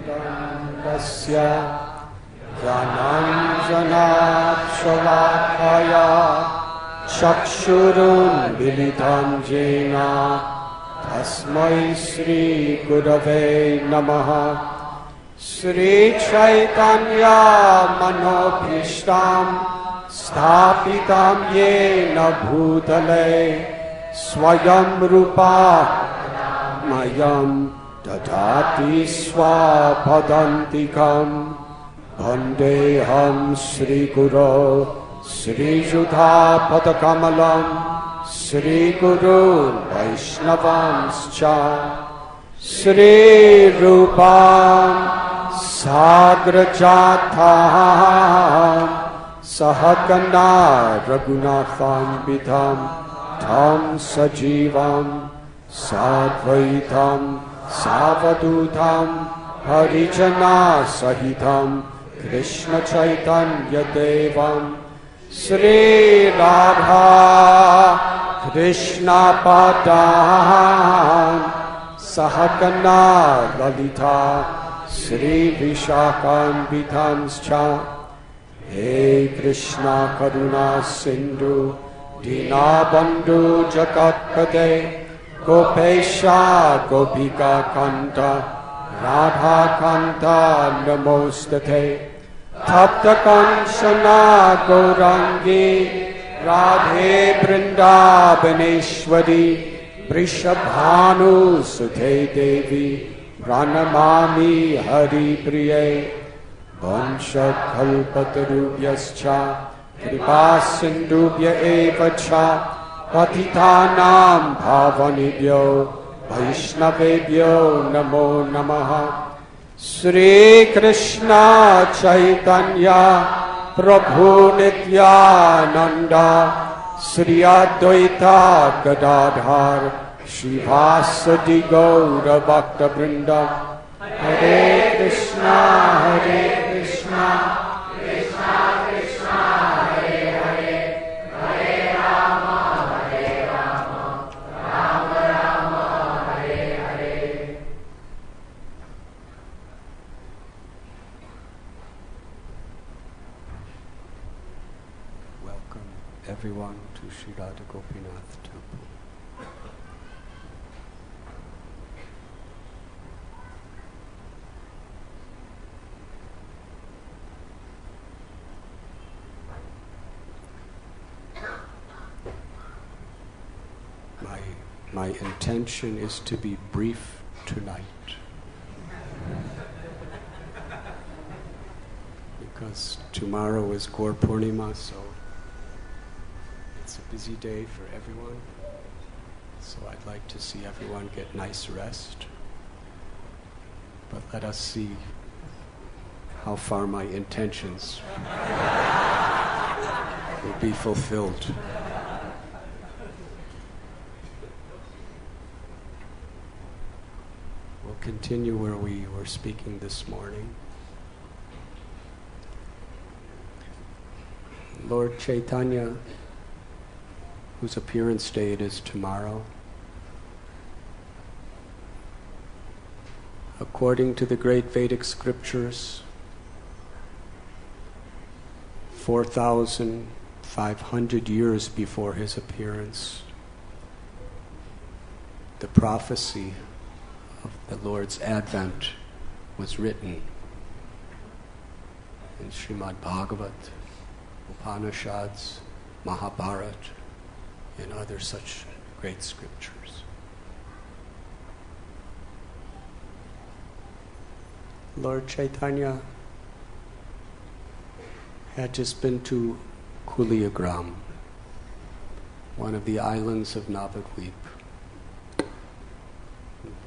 Tasya Jananjanakshvalakaya Chakshurun Militam Jena Tasmai Sri Gurave Namaha Sri Chaitanya Manobhishtam Sthapitam Yena Bhutale Swayam Rupa Mayam Dadati Swapadantikam Vandeham Sri Guru Sri Judha Padakamalam Sri Guru Vaishnavanscha Sri Rupam Sagrajatham Sahagana Raghunatham Bidham Tam Sajivam Sadvaitam Savadutam Harijana Sahitam Krishna Chaitanya Devam Sri Radha Krishna Padam Sahagana Lalita Sri Vishakam Bidhamscha He Krishna Karuna Sindhu Dinabandhu Jagatpate Gopesha Gopika Kanta Radha Kanta Namostate Tapta Kanchana Gaurangi Radhe Vrindavaneshwari Vrishabhanu Sute Devi Pranamami Hari Priye Vansha Kalpatarubhyascha Kripa Sindhubhya Evacha Patitanam Bhavanibhyo Vaishnavebhyo Namo Namaha Sri Krishna Chaitanya Prabhu Nityananda Sri Advaita Gadadhar Shivasadi Gaura Bhakta Vrinda Hare Krishna Hare Krishna Krishna Krishna Hare Hare Hare Rama Rama Rama Hare Hare. Welcome everyone to Sri Radha Gopinath Temple. My intention is to be brief tonight because tomorrow is Gaur Purnima, so it's a busy day for everyone. So I'd like to see everyone get nice rest. But let us see how far my intentions will be fulfilled. We'll continue where we were speaking this morning. Lord Chaitanya, whose appearance date is tomorrow, according to the great Vedic scriptures, 4,500 years before his appearance, the prophecy of the Lord's advent was written in Srimad Bhagavat, Upanishads, Mahabharata, and other such great scriptures. Lord Chaitanya had just been to Kuliagram, one of the islands of Navadvip.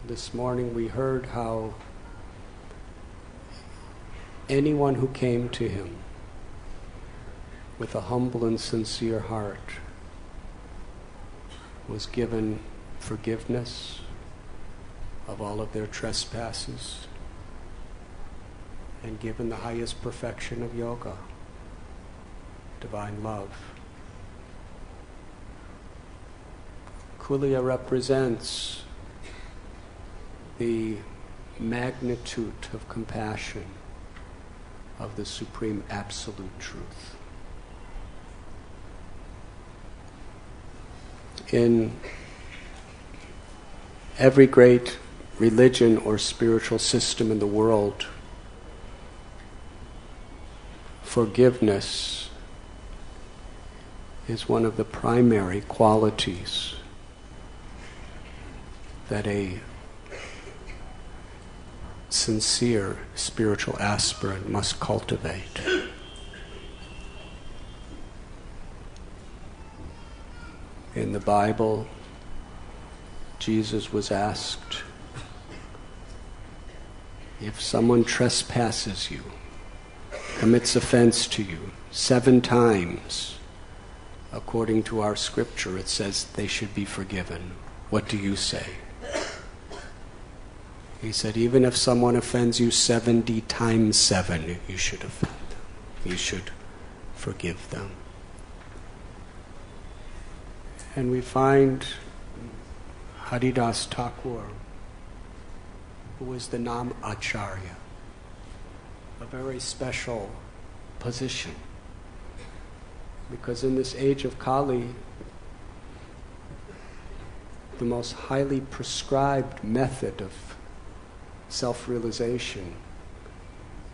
This morning we heard how anyone who came to him with a humble and sincere heart was given forgiveness of all of their trespasses and given the highest perfection of yoga, divine love. Kulia represents the magnitude of compassion of the Supreme Absolute Truth. In every great religion or spiritual system in the world, forgiveness is one of the primary qualities that a sincere spiritual aspirant must cultivate. In the Bible, Jesus was asked, if someone trespasses you, commits offense to you 7 times, according to our scripture, it says they should be forgiven. What do you say? He said, even if someone offends you 70 times 7, you should offend them. You should forgive them. And we find Haridas Thakur, who was the Nam Acharya, a very special position. Because in this age of Kali, the most highly prescribed method of self-realization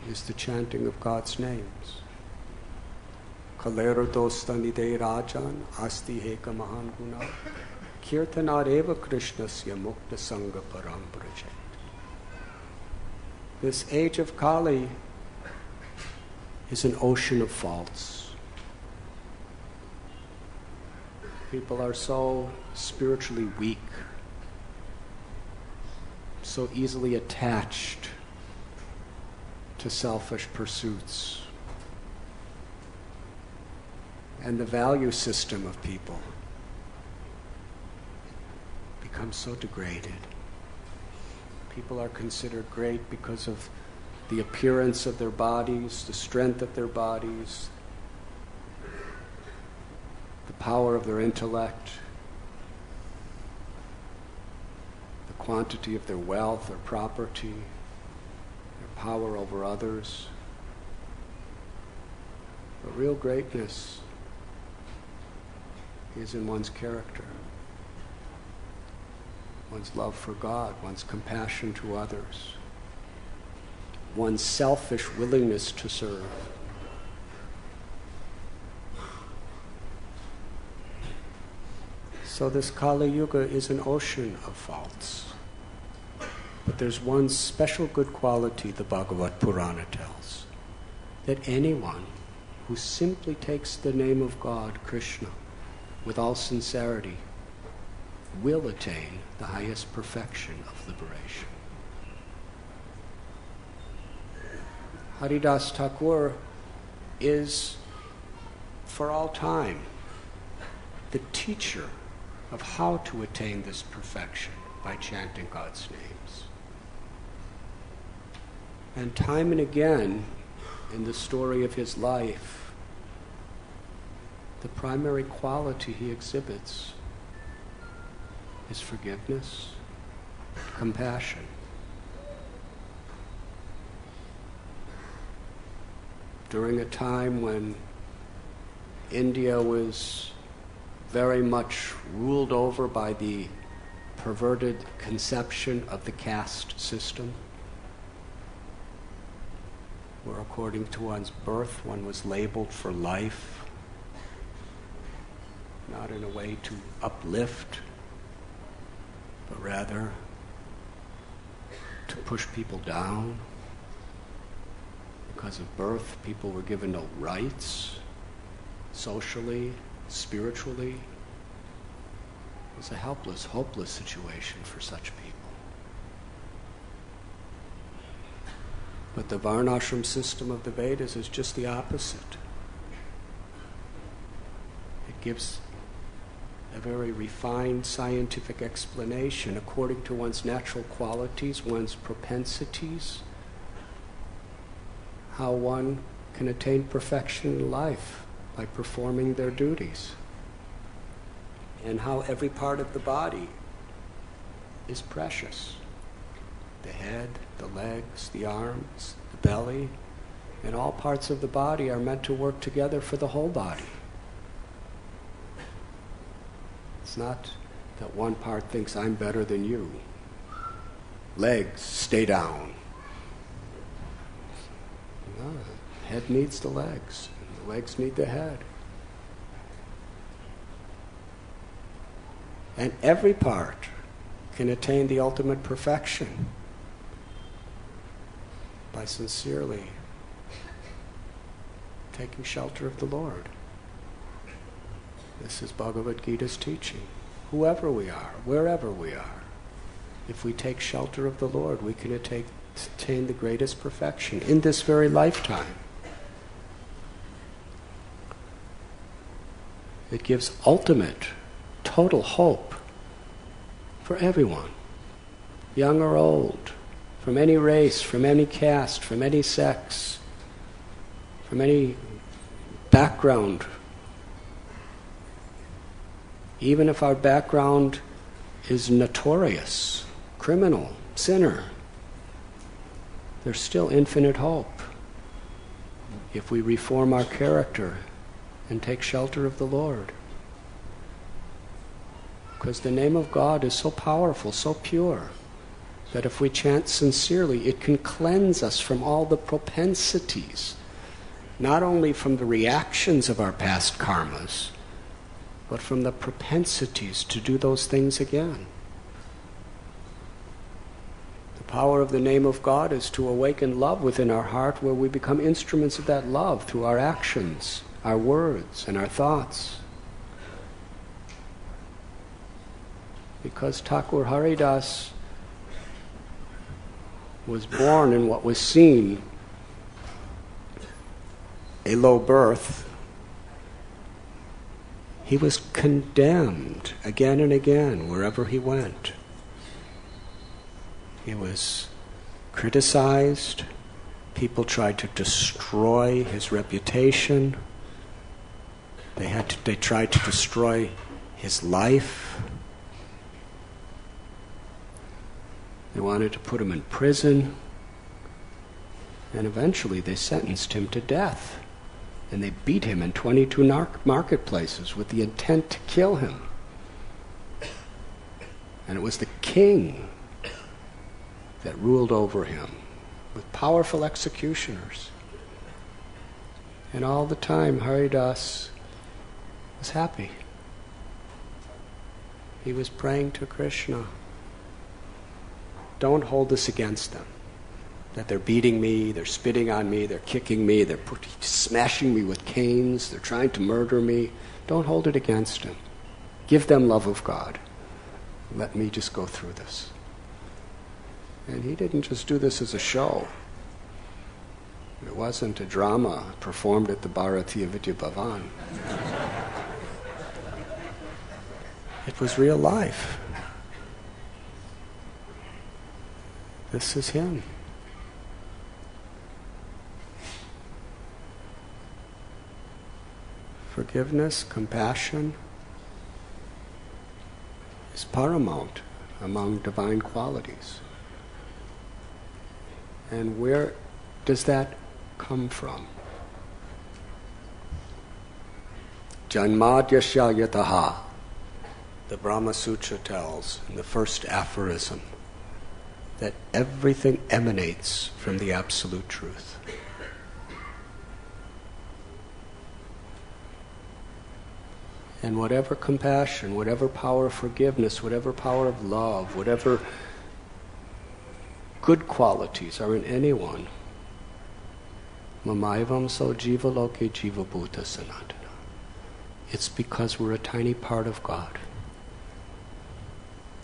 is the chanting of God's names. Kalero dostanide rajan asti heka mahan guna kirtanar eva krishnasya mukta sangha param prajet. This age of Kali is an ocean of faults. People are so spiritually weak, so easily attached to selfish pursuits. And the value system of people becomes so degraded. People are considered great because of the appearance of their bodies, the strength of their bodies, the power of their intellect, the quantity of their wealth or property, their power over others. But real greatness is in one's character, one's love for God, one's compassion to others, one's selfish willingness to serve. So this Kali Yuga is an ocean of faults. But there's one special good quality the Bhagavad Purana tells, that anyone who simply takes the name of God, Krishna, with all sincerity, will attain the highest perfection of liberation. Haridas Thakur is, for all time, the teacher of how to attain this perfection by chanting God's names. And time and again, in the story of his life, the primary quality he exhibits is forgiveness, compassion. During a time when India was very much ruled over by the perverted conception of the caste system, where according to one's birth one was labeled for life, not in a way to uplift, but rather to push people down. Because of birth, people were given no rights, socially, spiritually. It was a helpless, hopeless situation for such people. But the Varnashram system of the Vedas is just the opposite. It gives a very refined scientific explanation according to one's natural qualities, one's propensities, how one can attain perfection in life by performing their duties, and how every part of the body is precious. The head, the legs, the arms, the belly, and all parts of the body are meant to work together for the whole body. It's not that one part thinks I'm better than you. Legs, stay down. No, the head needs the legs, and the legs need the head. And every part can attain the ultimate perfection by sincerely taking shelter of the Lord. This is Bhagavad Gita's teaching. Whoever we are, wherever we are, if we take shelter of the Lord, we can attain the greatest perfection in this very lifetime. It gives ultimate, total hope for everyone, young or old, from any race, from any caste, from any sex, from any background. Even if our background is notorious, criminal, sinner, there's still infinite hope if we reform our character and take shelter of the Lord. Because the name of God is so powerful, so pure, that if we chant sincerely, it can cleanse us from all the propensities, not only from the reactions of our past karmas, but from the propensities to do those things again. The power of the name of God is to awaken love within our heart, where we become instruments of that love through our actions, our words, and our thoughts. Because Thakur Haridas was born in what was seen a low birth, he was condemned again and again wherever he went. He was criticized. People tried to destroy his reputation. They tried to destroy his life. They wanted to put him in prison. And eventually they sentenced him to death. And they beat him in 22 marketplaces with the intent to kill him. And it was the king that ruled over him with powerful executioners. And all the time Haridas was happy. He was praying to Krishna. Don't hold this against them. That they're beating me, they're spitting on me, they're kicking me, they're smashing me with canes, they're trying to murder me. Don't hold it against them. Give them love of God. Let me just go through this. And he didn't just do this as a show. It wasn't a drama performed at the Bharatiya Vidya Bhavan. It was real life. This is him. Forgiveness, compassion is paramount among divine qualities. And where does that come from? Janmadyasya yataha, the Brahma Sutra tells in the first aphorism, that everything emanates from the Absolute Truth. And whatever compassion, whatever power of forgiveness, whatever power of love, whatever good qualities are in anyone, Mamaivam so jiva loke jiva bhuta sanatana. It's because we're a tiny part of God.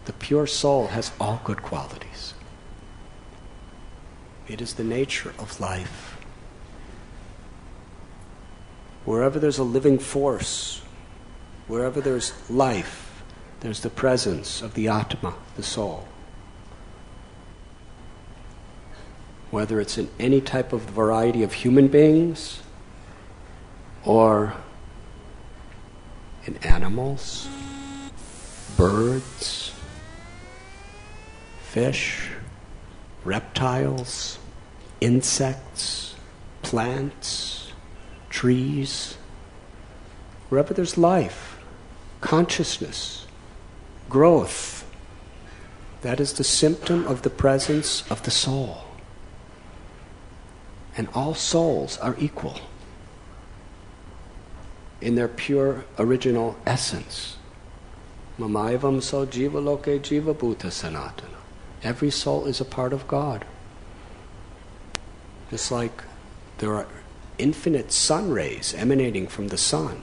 The pure soul has all good qualities. It is the nature of life. Wherever there's a living force, wherever there's life, there's the presence of the Atma, the soul. Whether it's in any type of variety of human beings, or in animals, birds, fish, reptiles, insects, plants, trees. Wherever there's life, consciousness, growth, that is the symptom of the presence of the soul. And all souls are equal in their pure original essence. Mamaivam so jiva loke jiva bhuta sanatana. Every soul is a part of God. Just like there are infinite sun rays emanating from the sun,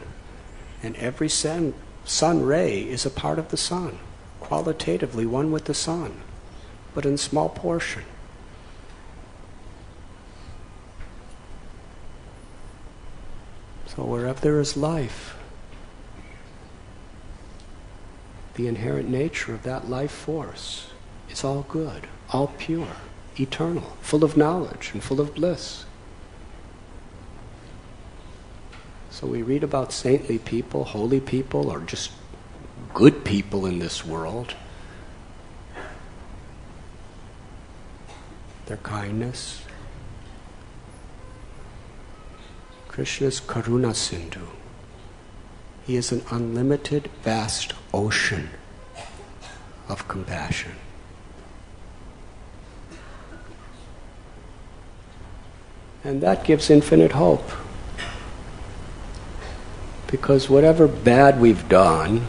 and every sun ray is a part of the sun, qualitatively one with the sun, but in small portion. So wherever there is life, the inherent nature of that life force is all good, all pure, eternal, full of knowledge and full of bliss. So we read about saintly people, holy people, or just good people in this world. Their kindness. Krishna's Karuna Sindhu. He is an unlimited, vast ocean of compassion. And that gives infinite hope. Because whatever bad we've done,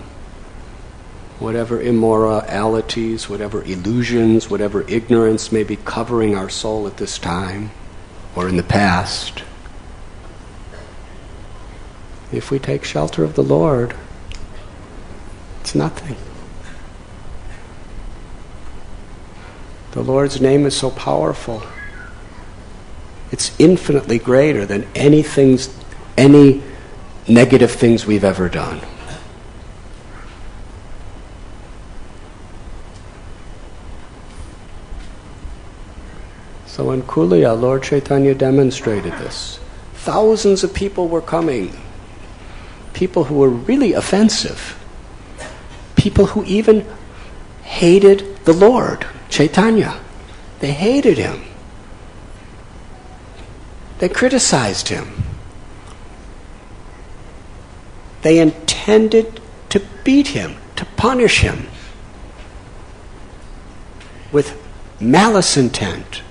whatever immoralities, whatever illusions, whatever ignorance may be covering our soul at this time, or in the past, if we take shelter of the Lord, it's nothing. The Lord's name is so powerful. It's infinitely greater than any negative things we've ever done. So in Kulia, Lord Chaitanya demonstrated this. Thousands of people were coming. People who were really offensive. People who even hated the Lord, Chaitanya. They hated him. They criticized him. They intended to beat him, to punish him with malice intent.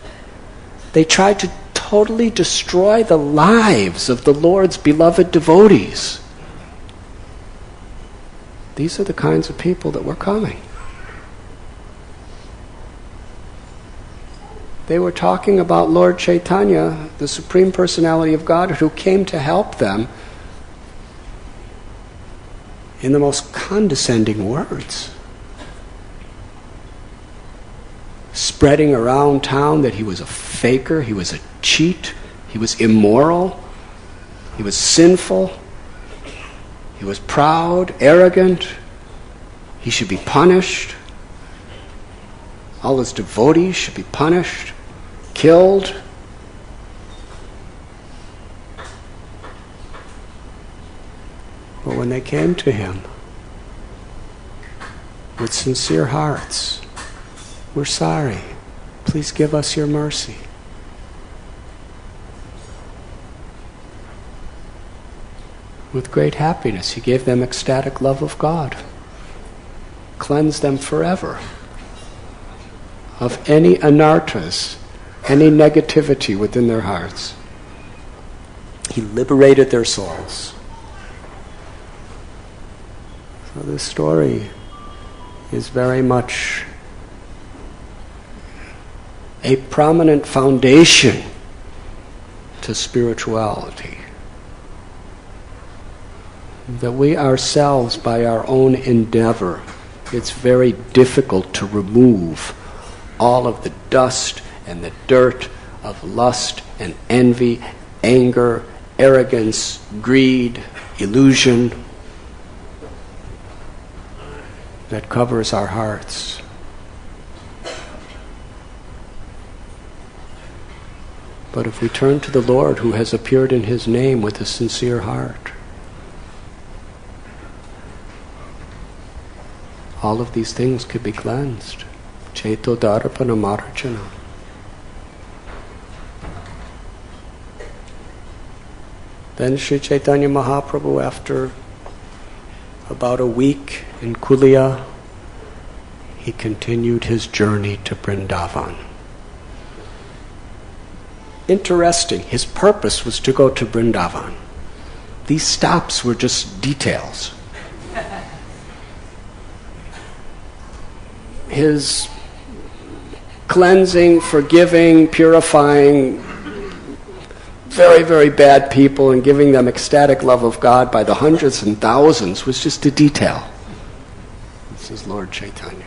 They tried to totally destroy the lives of the Lord's beloved devotees. These are the kinds of people that were coming. They were talking about Lord Chaitanya, the Supreme Personality of Godhead, who came to help them in the most condescending words. Spreading around town that he was a faker, he was a cheat, he was immoral, he was sinful, he was proud, arrogant, he should be punished. All his devotees should be punished, killed. But when they came to him with sincere hearts, we're sorry, please give us your mercy. With great happiness, he gave them ecstatic love of God, cleansed them forever of any anarthas, any negativity within their hearts. He liberated their souls. So this story is very much a prominent foundation to spirituality. That we ourselves, by our own endeavor, it's very difficult to remove all of the dust and the dirt of lust and envy, anger, arrogance, greed, illusion that covers our hearts. But if we turn to the Lord who has appeared in his name with a sincere heart, all of these things could be cleansed. Cheto darapana marjana. Then Sri Chaitanya Mahaprabhu, after about a week in Kulia, he continued his journey to Vrindavan. Interesting, his purpose was to go to Vrindavan. These stops were just details. His cleansing, forgiving, purifying very, very bad people and giving them ecstatic love of God by the hundreds and thousands was just a detail. This is Lord Chaitanya.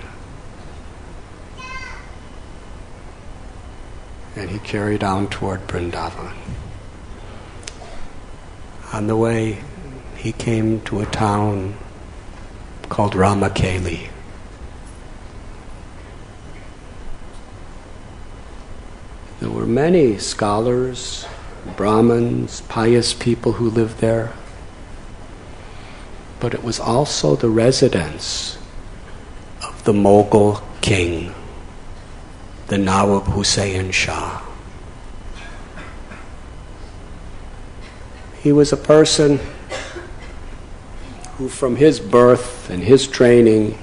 And he carried on toward Vrindavan. On the way, he came to a town called Ramakeli. There were many scholars, Brahmins, pious people who lived there, but it was also the residence of the Mughal king, the Nawab Hussain Shah. He was a person who, from his birth and his training,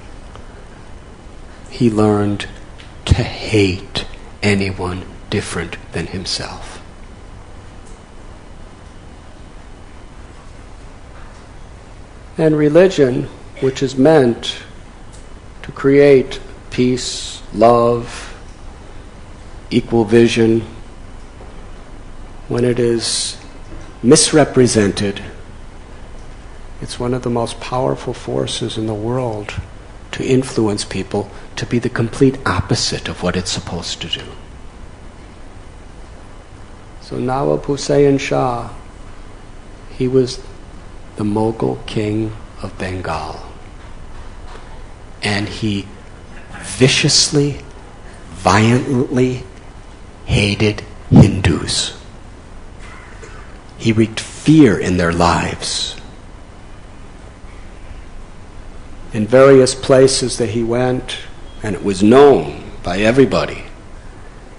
he learned to hate anyone different than himself. And religion, which is meant to create peace, love, equal vision, when it is misrepresented, it's one of the most powerful forces in the world to influence people to be the complete opposite of what it's supposed to do. So Nawab Hussain Shah, he was the Mughal king of Bengal. And he viciously, violently hated Hindus. He wreaked fear in their lives. In various places that he went, and it was known by everybody,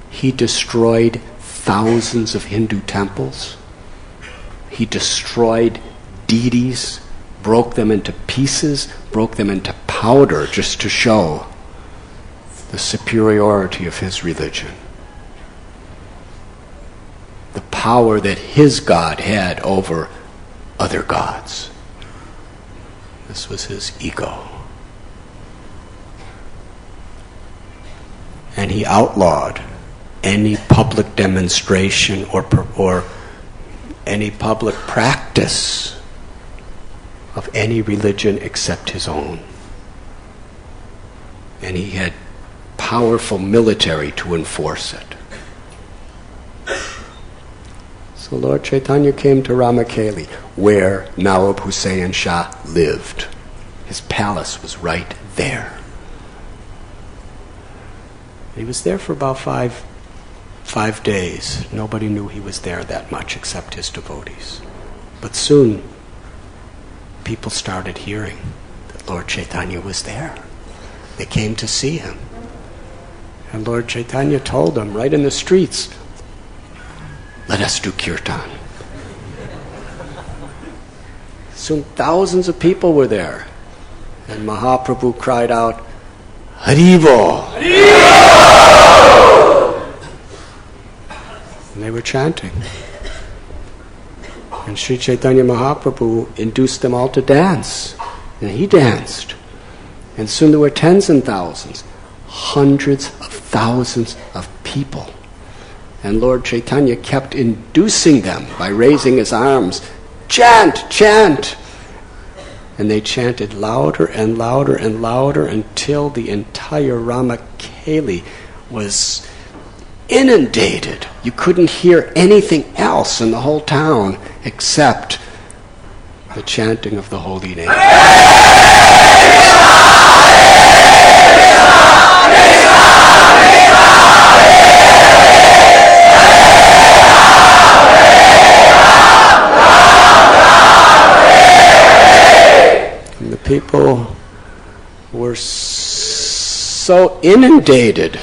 he destroyed thousands of Hindu temples. He destroyed deities, broke them into pieces, broke them into powder just to show the superiority of his religion. The power that his God had over other gods. This was his ego. And he outlawed any public demonstration or any public practice of any religion except his own. And he had powerful military to enforce it. So Lord Chaitanya came to Ramakeli, where Nawab Hussain Shah lived. His palace was right there. He was there for about five days. Nobody knew he was there that much except his devotees. But soon, people started hearing that Lord Chaitanya was there. They came to see him. And Lord Chaitanya told them right in the streets, "Let us do kirtan." Soon thousands of people were there. And Mahaprabhu cried out, "Haribo!" And they were chanting. And Sri Chaitanya Mahaprabhu induced them all to dance. And he danced. And soon there were tens and thousands, hundreds of thousands of people. And Lord Chaitanya kept inducing them by raising his arms, "Chant, chant!" And they chanted louder and louder and louder until the entire Ramakeli was inundated. You couldn't hear anything else in the whole town except the chanting of the holy name. And the people were so inundated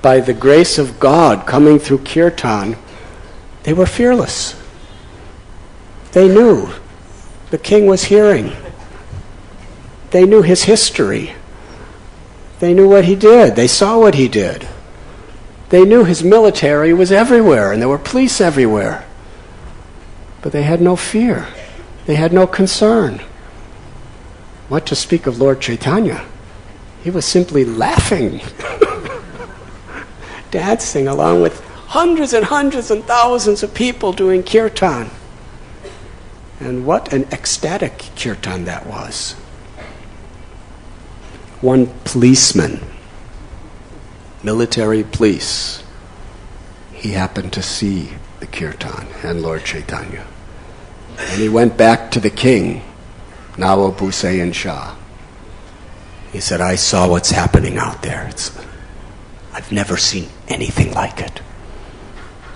by the grace of God coming through kirtan, they were fearless. They knew. The king was hearing. They knew his history. They knew what he did. They saw what he did. They knew his military was everywhere and there were police everywhere. But they had no fear. They had no concern. What to speak of Lord Chaitanya? He was simply laughing, dancing along with hundreds and hundreds and thousands of people doing kirtan. And what an ecstatic kirtan that was. One policeman, military police, he happened to see the kirtan and Lord Chaitanya. And he went back to the king, Nawab Hussain Shah. He said, I saw what's happening out there. I've never seen anything like it.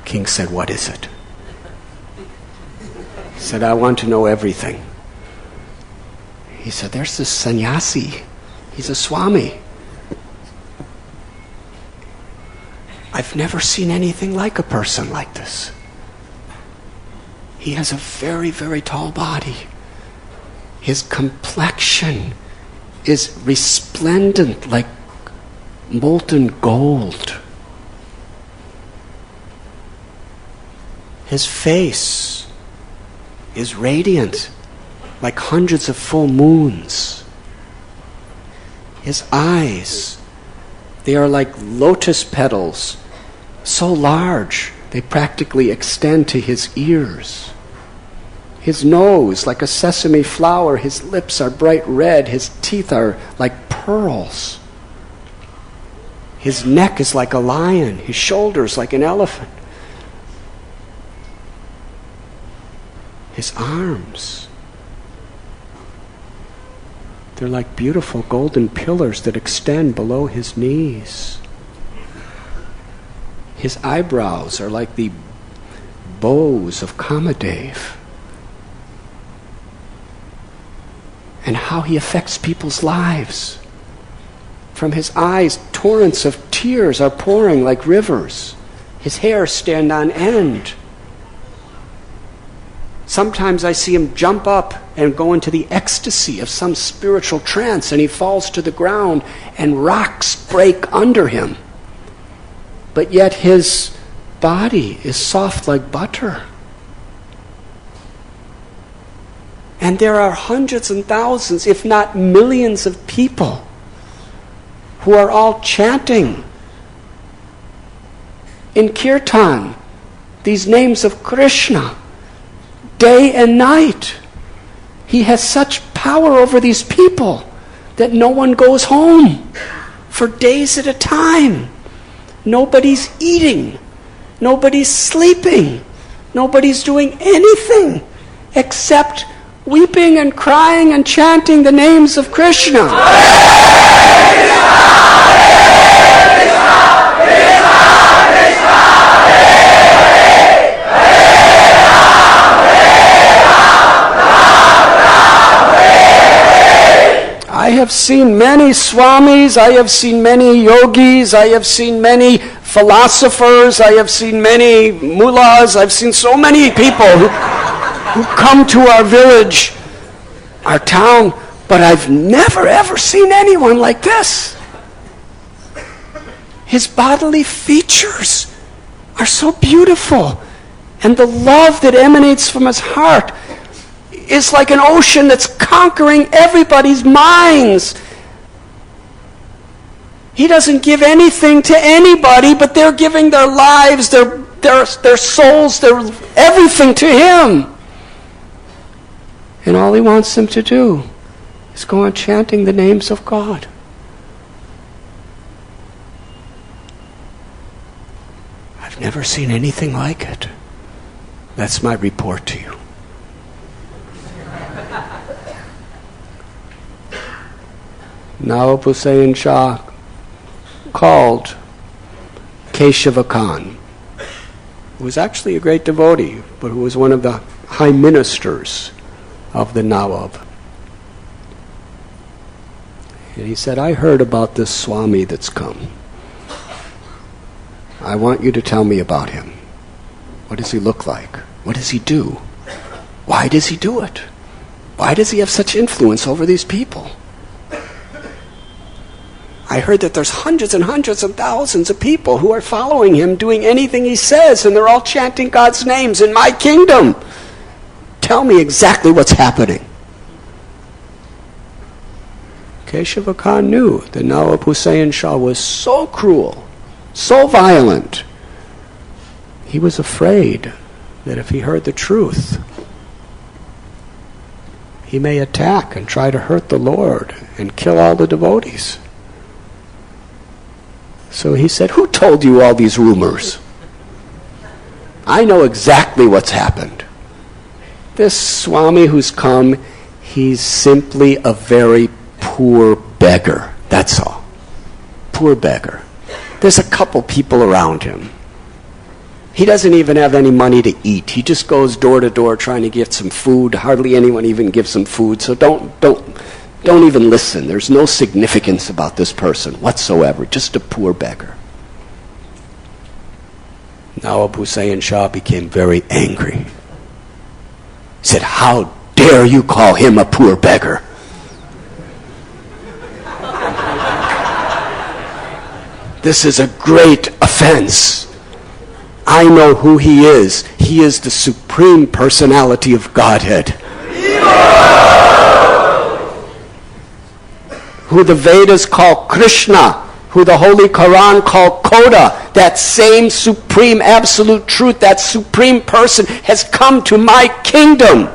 King said, what is it? He said, I want to know everything. He said, there's this sannyasi. He's a Swami. I've never seen anything like a person like this. He has a very, very tall body. His complexion is resplendent like molten gold. His face is radiant like hundreds of full moons. His eyes, they are like lotus petals, so large they practically extend to his ears. His nose, like a sesame flower, his lips are bright red, his teeth are like pearls. His neck is like a lion, his shoulders like an elephant. His arms, they're like beautiful golden pillars that extend below his knees. His eyebrows are like the bows of Kamadev. And how he affects people's lives. From his eyes, torrents of tears are pouring like rivers. His hair stand on end. Sometimes I see him jump up and go into the ecstasy of some spiritual trance, and he falls to the ground and rocks break under him. But yet his body is soft like butter. And there are hundreds and thousands, if not millions of people who are all chanting in kirtan these names of Krishna day and night. He has such power over these people that no one goes home for days at a time. Nobody's eating. Nobody's sleeping. Nobody's doing anything except weeping and crying and chanting the names of Krishna. I have seen many swamis, I have seen many yogis, I have seen many philosophers, I have seen many mullahs, I've seen so many people who come to our village, our town, but I've never ever seen anyone like this. His bodily features are so beautiful, and the love that emanates from his heart is like an ocean that's conquering everybody's minds. He doesn't give anything to anybody, but they're giving their lives, their souls, their everything to him. And all he wants them to do is go on chanting the names of God. I've never seen anything like it. That's my report to you. Nawab Hussain Shah called Keshava Khan, who was actually a great devotee, but who was one of the high ministers of the Nawab. And he said, I heard about this Swami that's come. I want you to tell me about him. What does he look like? What does he do? Why does he do it? Why does he have such influence over these people? I heard that there's hundreds and hundreds of thousands of people who are following him, doing anything he says, and they're all chanting God's names in my kingdom. Tell me exactly what's happening. Keshava Khan knew that Nawab Hussain Shah was so cruel, so violent. He was afraid that if he heard the truth, he may attack and try to hurt the Lord and kill all the devotees. So he said, who told you all these rumors? I know exactly what's happened. This Swami who's come, he's simply a very poor beggar. That's all. Poor beggar. There's a couple people around him. He doesn't even have any money to eat. He just goes door to door trying to get some food. Hardly anyone even gives him food. So don't even listen. There's no significance about this person whatsoever. Just a poor beggar. Nawab Hussain Shah became very angry. He said, how dare you call him a poor beggar? This is a great offense. I know who he is. He is the Supreme Personality of Godhead. Who the Vedas call Krishna, who the Holy Quran call Koda, that same Supreme Absolute Truth, that Supreme Person has come to my kingdom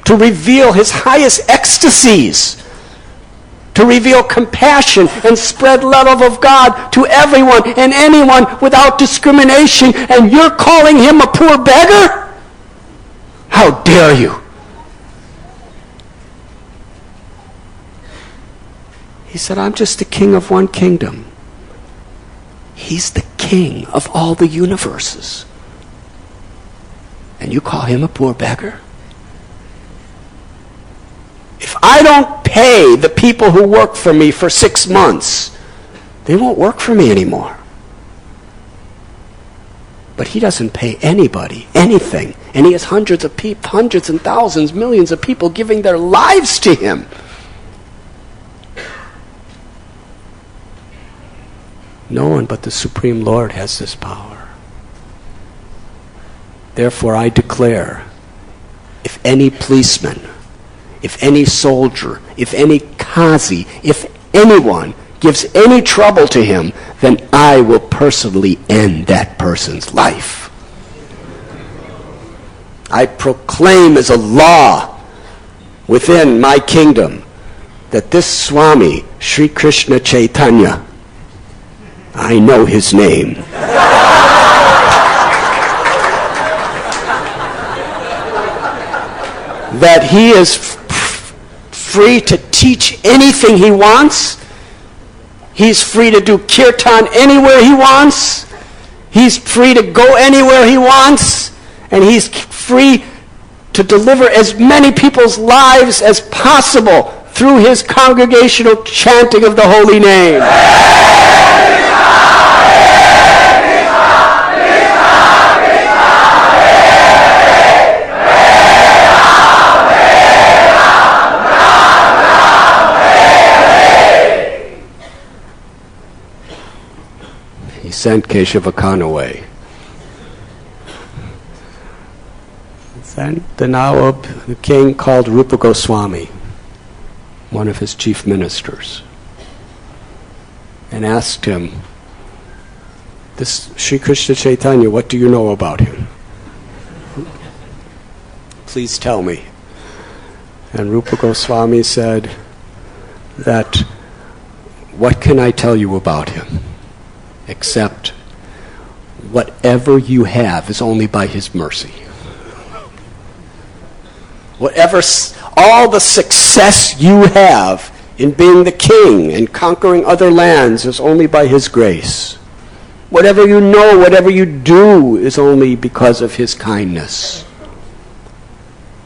to reveal his highest ecstasies, to reveal compassion and spread love of God to everyone and anyone without discrimination, and you're calling him a poor beggar? How dare you? He said, I'm just the king of one kingdom. He's the king of all the universes. And you call him a poor beggar? If I don't pay the people who work for me for 6 months, they won't work for me anymore. But he doesn't pay anybody anything. And he has hundreds of people, hundreds and thousands, millions of people giving their lives to him. No one but the Supreme Lord has this power. Therefore I declare, if any policeman, if any soldier, if any Qazi, if anyone gives any trouble to him, then I will personally end that person's life. I proclaim as a law within my kingdom that this Swami, Sri Krishna Chaitanya, I know his name. That he is free to teach anything he wants. He's free to do kirtan anywhere he wants. He's free to go anywhere he wants. And he's free to deliver as many people's lives as possible through his congregational chanting of the holy name. He sent Keshava Khan away. Then the Nawab, the king, called Rupa Goswami, one of his chief ministers, and asked him, this Sri Krishna Chaitanya, what do you know about him? Please tell me. And Rupa Goswami said that, what can I tell you about him? Except whatever you have is only by his mercy. Whatever, all the success you have in being the king and conquering other lands is only by his grace. Whatever you know, whatever you do is only because of his kindness.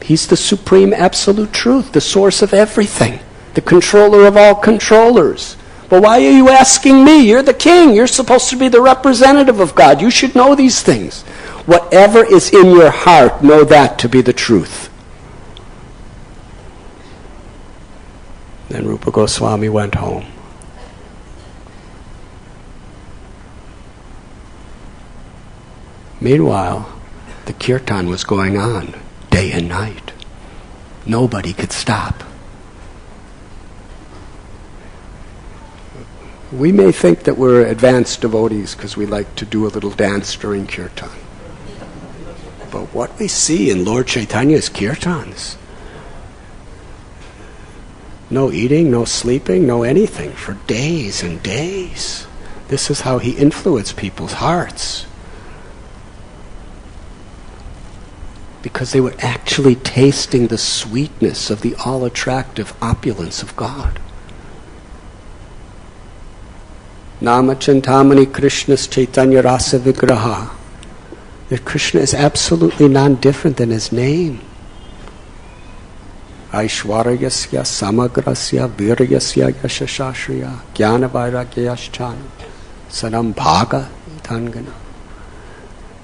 He's the supreme absolute truth, the source of everything, the controller of all controllers. But why are you asking me? You're the king. You're supposed to be the representative of God. You should know these things. Whatever is in your heart, know that to be the truth. Then Rupa Goswami went home. Meanwhile, the kirtan was going on day and night. Nobody could stop. We may think that we're advanced devotees because we like to do a little dance during kirtan. But what we see in Lord Chaitanya's kirtans, no eating, no sleeping, no anything for days and days. This is how he influenced people's hearts. Because they were actually tasting the sweetness of the all-attractive opulence of God. Nama Chantamani Krishna's Chaitanya Rasa Vigraha. That Krishna is absolutely non-different than his name. Aishwaryasya samagrasya viryasya yashashashriya jnana vairagyayashchana sanam bhaga tangana.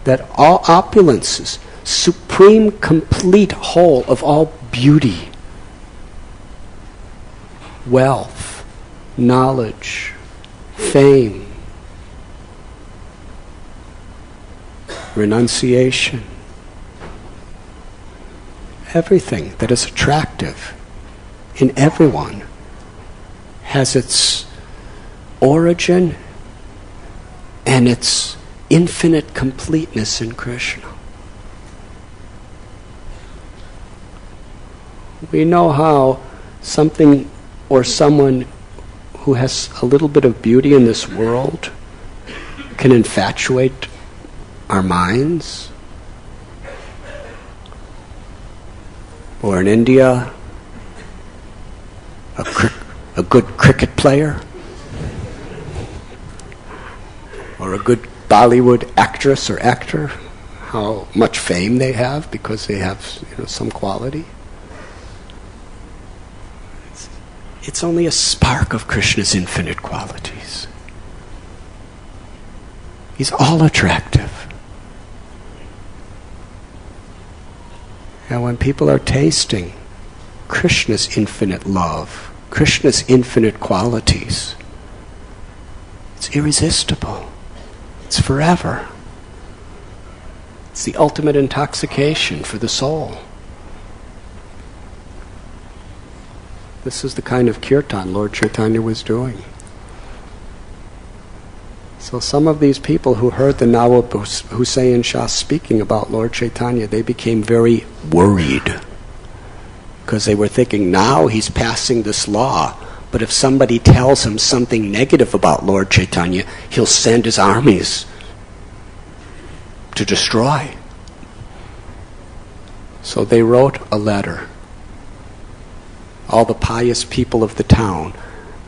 That all opulences, supreme, complete whole of all beauty, wealth, knowledge, fame, renunciation, everything that is attractive in everyone has its origin and its infinite completeness in Krishna. We know how something or someone who has a little bit of beauty in this world can infatuate our minds. Or in India, a good cricket player, or a good Bollywood actress or actor, how much fame they have because they have, some quality. It's only a spark of Krishna's infinite qualities. He's all attractive. And when people are tasting Krishna's infinite love, Krishna's infinite qualities, it's irresistible. It's forever. It's the ultimate intoxication for the soul. This is the kind of kirtan Lord Chaitanya was doing. So some of these people who heard the Nawab Hussain Shah speaking about Lord Chaitanya, they became very worried. Because they were thinking, now he's passing this law, but if somebody tells him something negative about Lord Chaitanya, he'll send his armies to destroy. So they wrote a letter. All the pious people of the town,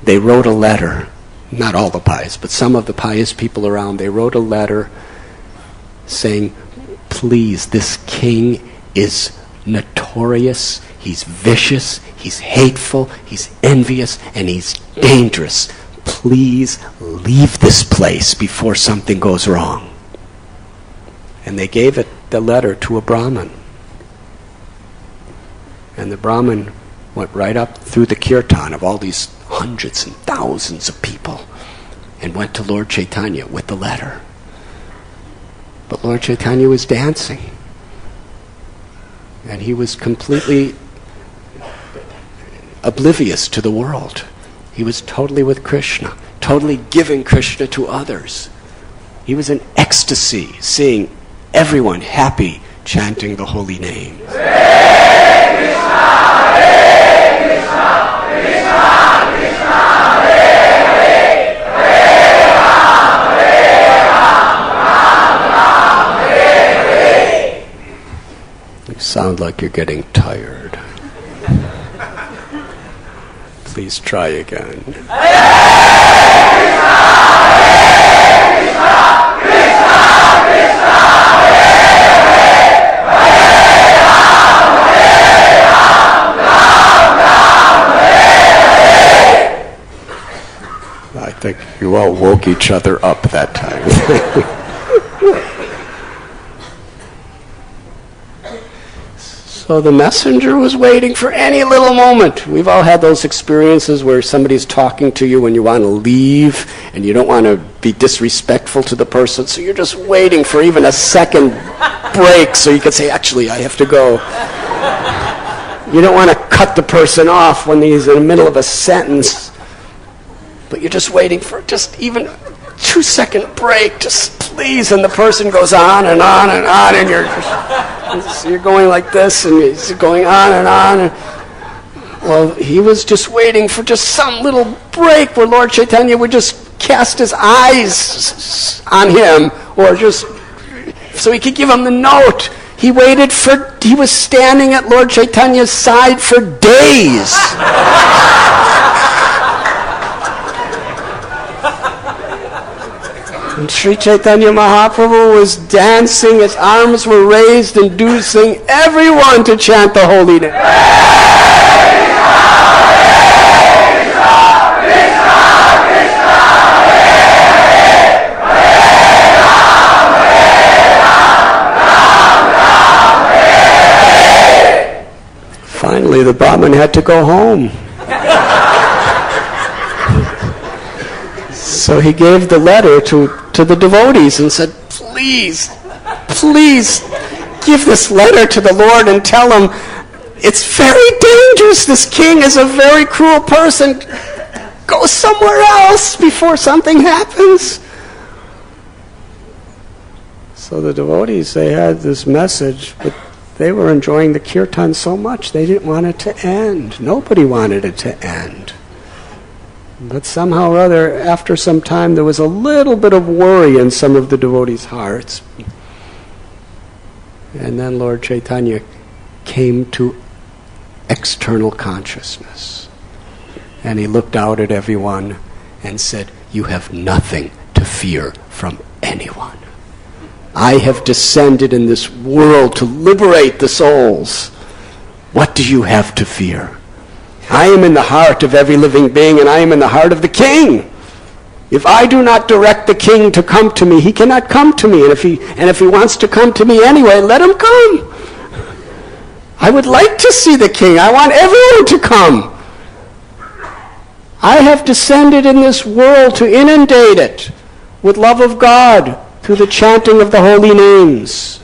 they wrote a letter. Not all the pious, but some of the pious people around, they wrote a letter saying, please, this king is notorious, he's vicious, he's hateful, he's envious, and he's dangerous. Please leave this place before something goes wrong. And they gave the letter to a Brahmin. And the Brahmin went right up through the kirtan of all these hundreds and thousands of people and went to Lord Chaitanya with the letter. But Lord Chaitanya was dancing. And he was completely oblivious to the world. He was totally with Krishna, totally giving Krishna to others. He was in ecstasy, seeing everyone happy, chanting the holy name. Sound like you're getting tired. Please try again. I think you all woke each other up that time. So the messenger was waiting for any little moment. We've all had those experiences where somebody's talking to you and you want to leave and you don't want to be disrespectful to the person, so you're just waiting for even a second break so you can say, actually, I have to go. You don't want to cut the person off when he's in the middle of a sentence, but you're just waiting for just even a 2-second break, just please, and the person goes on and on and on, and you're going like this, and he's going on and on. Well, he was just waiting for just some little break where Lord Chaitanya would just cast his eyes on him, or just so he could give him the note. He was standing at Lord Chaitanya's side for days. And Sri Chaitanya Mahaprabhu was dancing, his arms were raised, inducing everyone to chant the holy name. Finally, the Brahmin had to go home. So he gave the letter to the devotees and said, please give this letter to the Lord and tell him it's very dangerous. This king is a very cruel person. Go somewhere else before something happens. So the devotees, they had this message, but they were enjoying the kirtan so much they didn't want it to end. Nobody wanted it to end. But somehow or other, after some time, there was a little bit of worry in some of the devotees' hearts. And then Lord Chaitanya came to external consciousness. And he looked out at everyone and said, you have nothing to fear from anyone. I have descended in this world to liberate the souls. What do you have to fear? I am in the heart of every living being, and I am in the heart of the king. If I do not direct the king to come to me, he cannot come to me. And if he wants to come to me anyway, let him come. I would like to see the king. I want everyone to come. I have descended in this world to inundate it with love of God through the chanting of the holy names.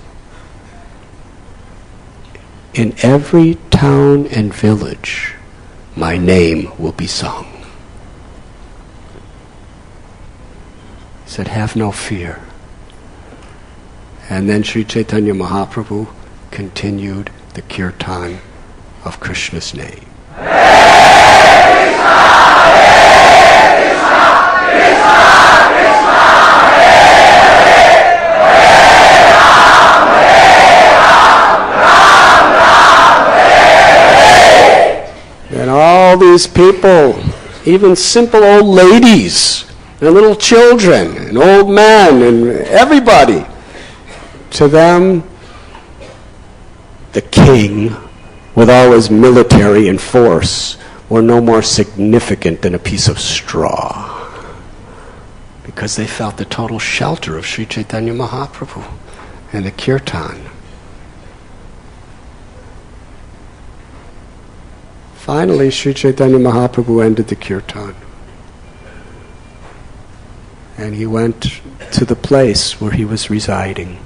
In every town and village, my name will be sung. He said, have no fear. And then Sri Chaitanya Mahaprabhu continued the kirtan of Krishna's name. And all these people, even simple old ladies, and little children, and old men, and everybody, to them, the king, with all his military and force, were no more significant than a piece of straw, because they felt the total shelter of Sri Chaitanya Mahaprabhu and the kirtan. Finally, Sri Chaitanya Mahaprabhu ended the kirtan. And he went to the place where he was residing.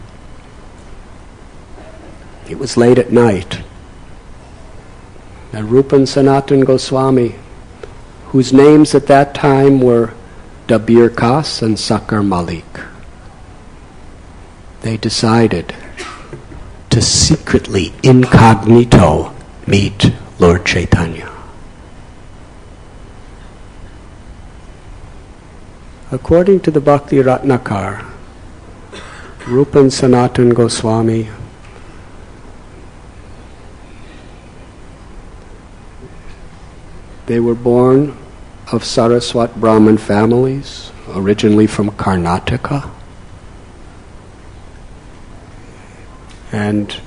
It was late at night. And Rupa and Sanatan Goswami, whose names at that time were Dabir Kas and Sakar Malik, they decided to secretly, incognito, meet Lord Chaitanya. According to the Bhakti Ratnakar, Rupa and Sanatan Goswami they were born of Saraswat Brahmin families, originally from Karnataka. And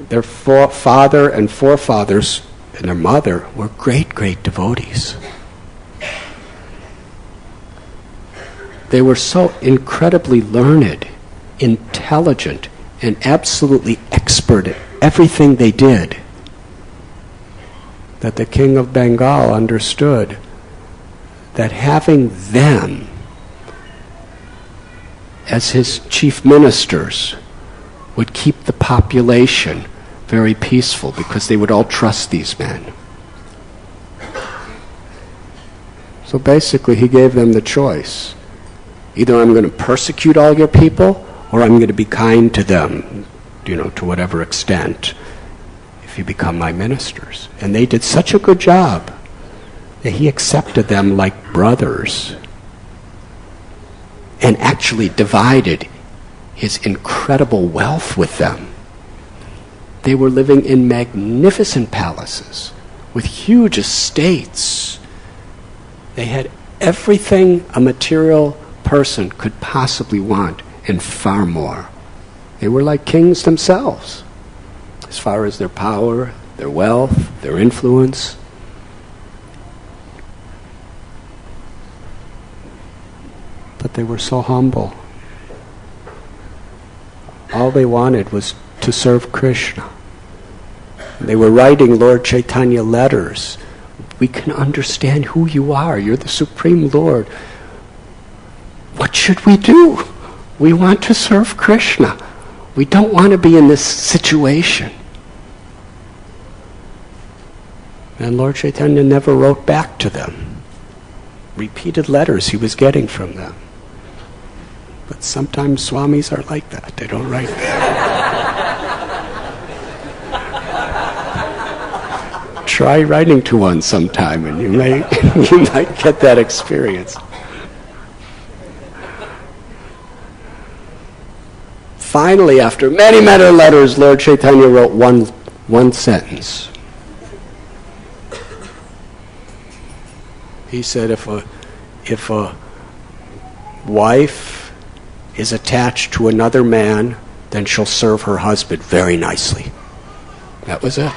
their father and forefathers and their mother were great, great devotees. They were so incredibly learned, intelligent, and absolutely expert at everything they did that the king of Bengal understood that having them as his chief ministers would keep the population very peaceful, because they would all trust these men. So basically he gave them the choice. Either I'm going to persecute all your people, or I'm going to be kind to them, to whatever extent, if you become my ministers. And they did such a good job that he accepted them like brothers and actually divided his incredible wealth with them. They were living in magnificent palaces with huge estates. They had everything a material person could possibly want and far more. They were like kings themselves as far as their power, their wealth, their influence. But they were so humble. All they wanted was to serve Krishna. They were writing Lord Chaitanya letters. We can understand who you are. You're the Supreme Lord. What should we do? We want to serve Krishna. We don't want to be in this situation. And Lord Chaitanya never wrote back to them. Repeated letters he was getting from them. But sometimes Swamis are like that. They don't write back. Try writing to one sometime and you might get that experience. Finally, after many, many letters, Lord Chaitanya wrote one sentence. He said, if a wife is attached to another man, then she'll serve her husband very nicely. That was it.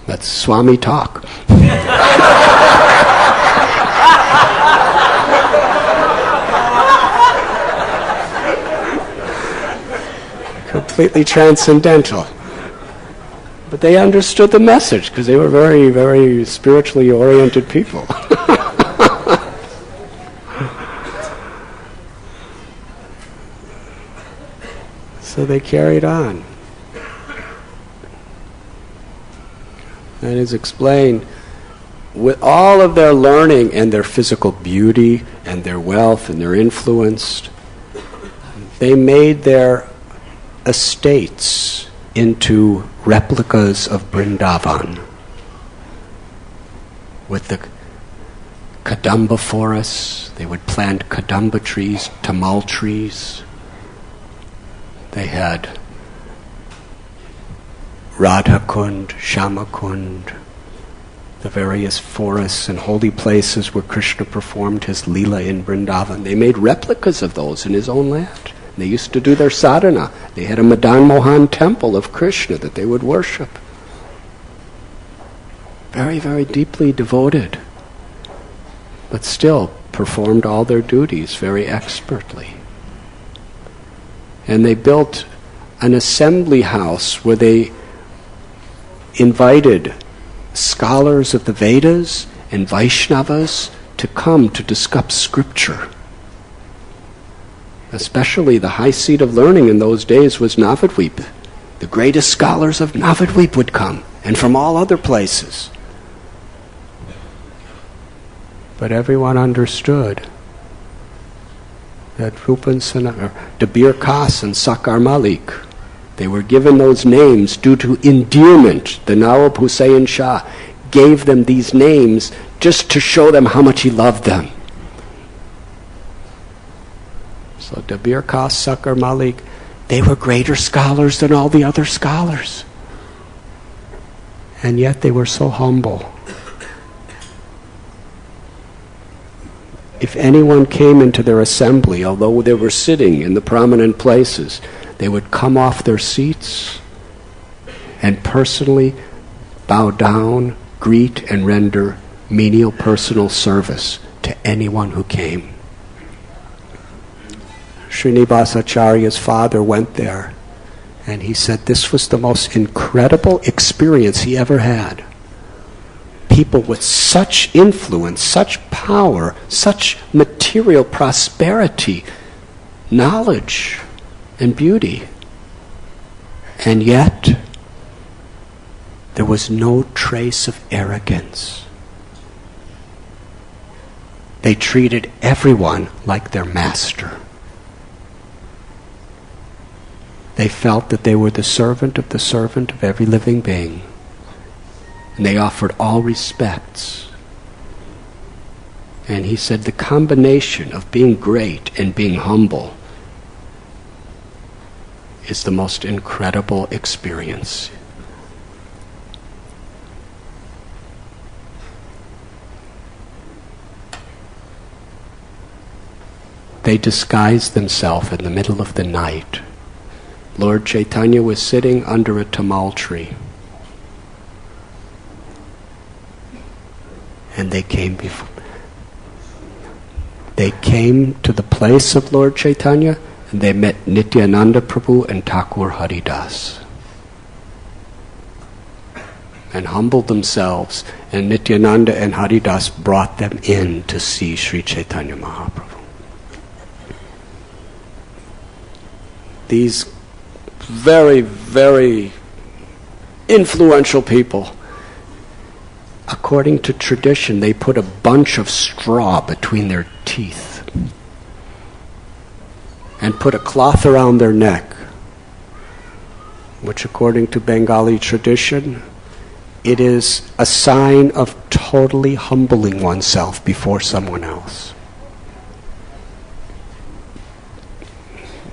That's Swami talk. Completely transcendental. But they understood the message because they were very, very spiritually oriented people. So they carried on. And it's explained, with all of their learning and their physical beauty and their wealth and their influence, they made their estates into replicas of Vrindavan. With the Kadamba forests, they would plant Kadamba trees, Tamal trees. They had Radha Kund, Shama Kund, the various forests and holy places where Krishna performed his Leela in Vrindavan. They made replicas of those in his own land. They used to do their sadhana. They had a Madan Mohan temple of Krishna that they would worship. Very, very deeply devoted, but still performed all their duties very expertly. And they built an assembly house where they invited scholars of the Vedas and Vaishnavas to come to discuss scripture. Especially the high seat of learning in those days was Navadvip. The greatest scholars of Navadvip would come, and from all other places. But everyone understood that Rupan Dabir Khas and Sakar Malik, they were given those names due to endearment. The Nawab Hussain Shah gave them these names just to show them how much he loved them. So Dabir Khas, Sakar Malik, they were greater scholars than all the other scholars. And yet they were so humble. If anyone came into their assembly, although they were sitting in the prominent places, they would come off their seats and personally bow down, greet, and render menial personal service to anyone who came. Srinivasacharya's father went there, and he said this was the most incredible experience he ever had. people with such influence, such power, such material prosperity, knowledge, and beauty. And yet, there was no trace of arrogance. They treated everyone like their master. They felt that they were the servant of every living being. And they offered all respects. And he said the combination of being great and being humble is the most incredible experience. They disguised themselves in the middle of the night. Lord Chaitanya was sitting under a tamal tree. And they came to the place of Lord Chaitanya, and they met Nityananda Prabhu and Thakur Haridas. And humbled themselves, and Nityananda and Haridas brought them in to see Sri Chaitanya Mahaprabhu. These very, very influential people, according to tradition, they put a bunch of straw between their teeth and put a cloth around their neck, which according to Bengali tradition, it is a sign of totally humbling oneself before someone else.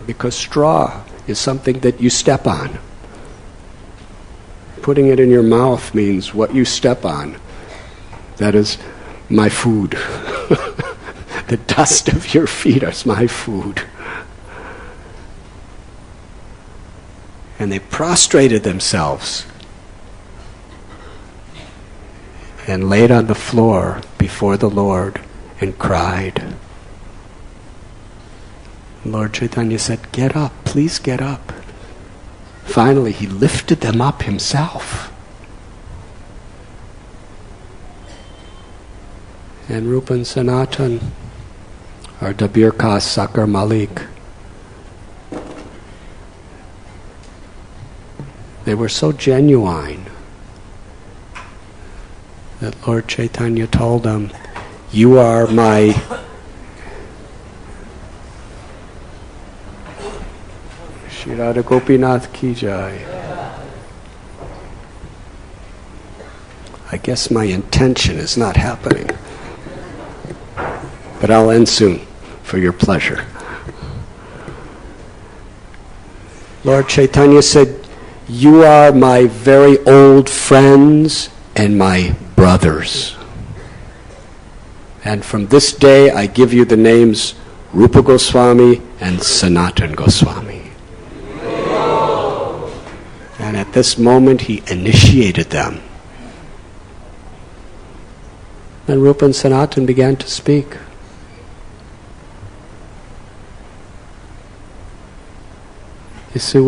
Because straw is something that you step on. Putting it in your mouth means what you step on. That is my food. The dust of your feet is my food. And they prostrated themselves and laid on the floor before the Lord and cried. Lord Chaitanya said, "Get up, please get up." Finally, he lifted them up himself. And Rupan Sanatan, or Dabir Kas Sakar Malik, they were so genuine that Lord Chaitanya told them, "You are my..." Shri Radha Gopinath ki jai. I guess my intention is not happening. But I'll end soon, for your pleasure. Lord Chaitanya said, "You are my very old friends and my brothers. And from this day I give you the names Rupa Goswami and Sanatan Goswami." And at this moment he initiated them. And Rupa and Sanatan began to speak. You see,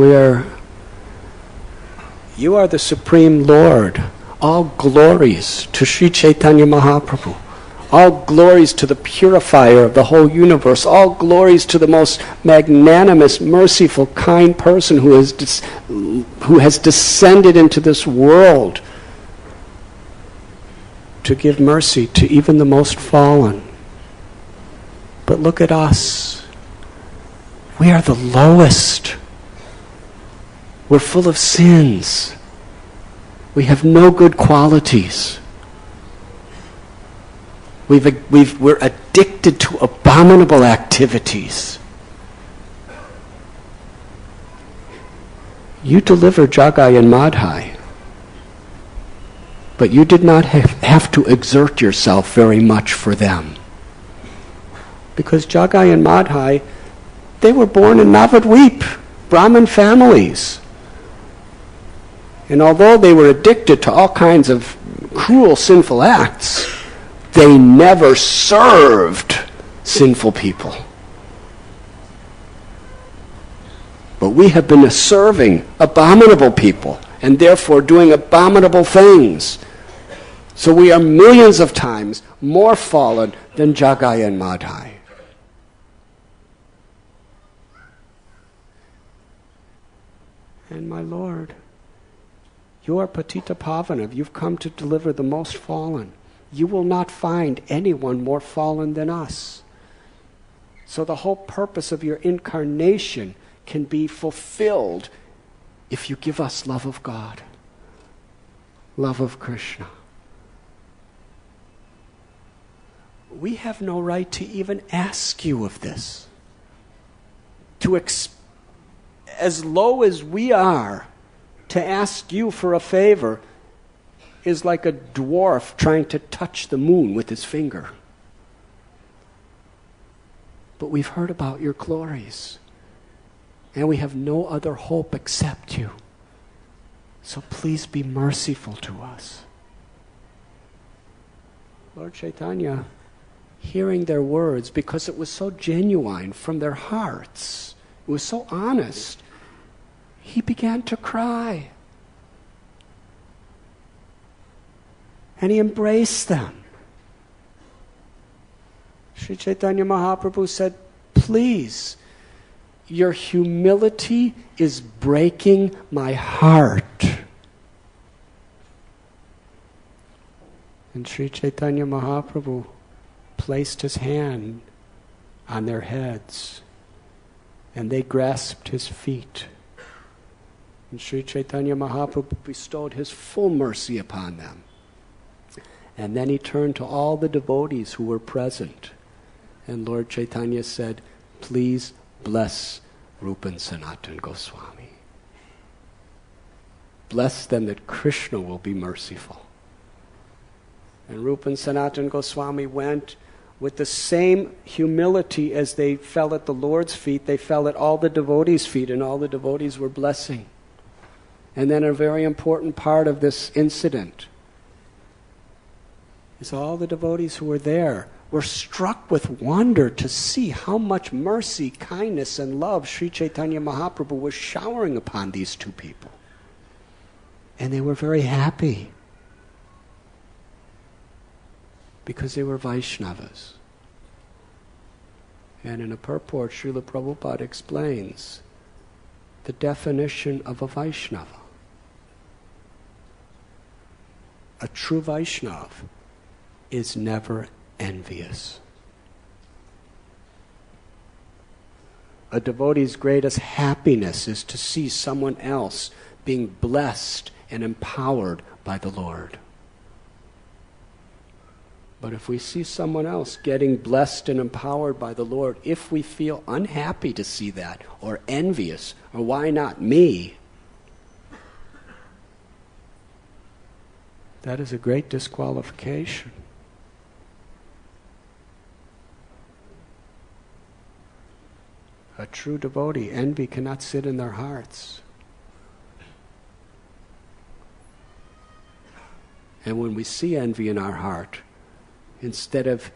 you are the Supreme Lord. All glories to Sri Chaitanya Mahaprabhu. All glories to the purifier of the whole universe. All glories to the most magnanimous, merciful, kind person who has descended into this world to give mercy to even the most fallen. But look at us. We are the lowest. We're full of sins. We have no good qualities. We're addicted to abominable activities. You delivered Jagai and Madhai, but you did not have to exert yourself very much for them. Because Jagai and Madhai, they were born in Navadvip, Brahmin families. And although they were addicted to all kinds of cruel, sinful acts, they never served sinful people. But we have been serving abominable people and therefore doing abominable things. So we are millions of times more fallen than Jagai and Madhai. And my Lord, you are Patita Pavana. You've come to deliver the most fallen. You will not find anyone more fallen than us. So the whole purpose of your incarnation can be fulfilled if you give us love of God, love of Krishna. We have no right to even ask you of this. As low as we are, to ask you for a favor is like a dwarf trying to touch the moon with his finger. But we've heard about your glories, and we have no other hope except you. So please be merciful to us. Lord Chaitanya, hearing their words, because it was so genuine from their hearts, it was so honest, he began to cry. And he embraced them. Sri Chaitanya Mahaprabhu said, please, your humility is breaking my heart. And Sri Chaitanya Mahaprabhu placed his hand on their heads, and they grasped his feet. And Sri Chaitanya Mahaprabhu bestowed his full mercy upon them. And then he turned to all the devotees who were present. And Lord Chaitanya said, please bless Rupa and Sanatana Goswami. Bless them that Krishna will be merciful. And Rupa and Sanatana Goswami went with the same humility as they fell at the Lord's feet. They fell at all the devotees' feet, and all the devotees were blessing. And then a very important part of this incident is all the devotees who were there were struck with wonder to see how much mercy, kindness, and love Sri Chaitanya Mahaprabhu was showering upon these two people. And they were very happy because they were Vaishnavas. And in a purport, Srila Prabhupada explains the definition of a Vaishnava. A true Vaishnava is never envious. A devotee's greatest happiness is to see someone else being blessed and empowered by the Lord. But if we see someone else getting blessed and empowered by the Lord, if we feel unhappy to see that, or envious, or why not me, that is a great disqualification. A true devotee, envy cannot sit in their hearts. And when we see envy in our heart, instead of